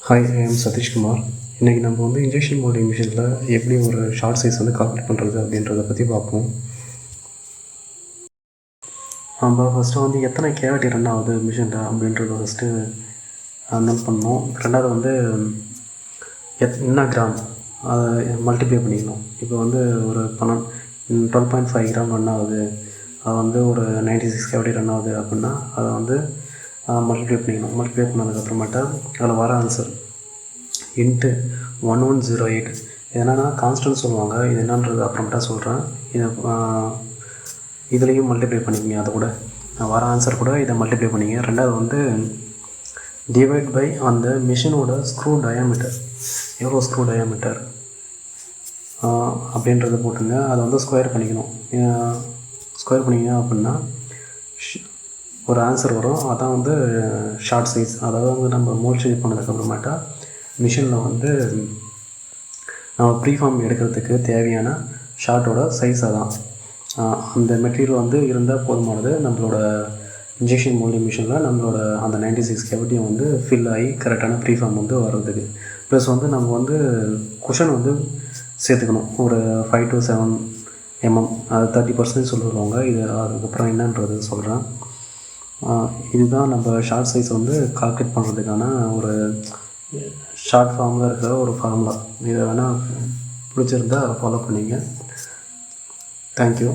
Hi, I am Satishkumar. இன்றைக்கி நம்ம வந்து இன்ஜெக்ஷன் மோல்டிங் மிஷினில் எப்படி ஒரு ஷார்ட் சைஸ் வந்து கால்குலேட் பண்ணுறது அப்படின்றத பற்றி பார்ப்போம். நம்ம ஃபஸ்ட்டு வந்து எத்தனை கேவிட்டி ரன் ஆகுது மிஷினில் அப்படின்றத ஃபஸ்ட்டு நோட் பண்ணணும். ரெண்டாவது வந்து என்ன கிராம் அதை மல்டிப்ளை பண்ணிக்கணும். இப்போ வந்து ஒரு 12.5 கிராம் ரன் ஆகுது, அது வந்து ஒரு 96 கேவிட்டி ரன் ஆகுது அப்படின்னா அதை வந்து மல்டிப்ளை பண்ணிக்கணும். மல்டிப்ளை பண்ணதுக்கப்புறமேட்டா அதில் வர ஆன்சர் இன்ட்டு 1108 இது என்னென்னா கான்ஸ்டன்ட் சொல்லுவாங்க. இது என்னன்றது அப்புறமேட்டா சொல்கிறேன். இதுலேயும் மல்டிப்ளை பண்ணிக்கிங்க. அதை கூட வர ஆன்சர் கூட இதை மல்டிப்ளை பண்ணிங்க. ரெண்டாவது வந்து டிவைட் பை அந்த மிஷினோட ஸ்க்ரூ டயாமீட்டர், எவ்வளோ ஸ்க்ரூ டயாமீட்டர் அப்படின்றத போட்டுங்க. அதை வந்து ஸ்கொயர் பண்ணிக்கணும். ஸ்கொயர் பண்ணிங்க அப்படின்னா ஒரு ஆன்சர் வரும். அதான் வந்து ஷார்ட் சைஸ். அதாவது வந்து நம்ம மோல்ட் ஷேப் பண்ணதுக்கப்புறமேட்டா மிஷினில் வந்து நம்ம ப்ரீஃபார்ம் எடுக்கிறதுக்கு தேவையான ஷார்ட்டோட சைஸ் அதான். அந்த மெட்டீரியல் வந்து இருந்தால் போதுமானது. நம்மளோட இன்ஜெக்ஷன் மோல்டிங் மிஷினில் நம்மளோட அந்த 96 கேவிட்டியும் வந்து ஃபில் ஆகி கரெக்டான ப்ரீஃபார்ம் வந்து வர்றதுக்கு. ப்ளஸ் வந்து நம்ம வந்து குஷன் வந்து சேர்த்துக்கணும். ஒரு 5 to 7 mm, அது 30% சொல்லுவாங்க. இது அதுக்கப்புறம் என்னன்றது சொல்கிறேன். இதுதான் நம்ம ஷார்ட் சைஸ் வந்து கால்குலேட் பண்ணுறதுக்கான ஒரு ஷார்ட் ஃபார்மில் இருக்கிற ஒரு ஃபார்முலா. இதை வேணால் பிடிச்சிருந்தால் அதை ஃபாலோ பண்ணிங்க. தேங்க்யூ.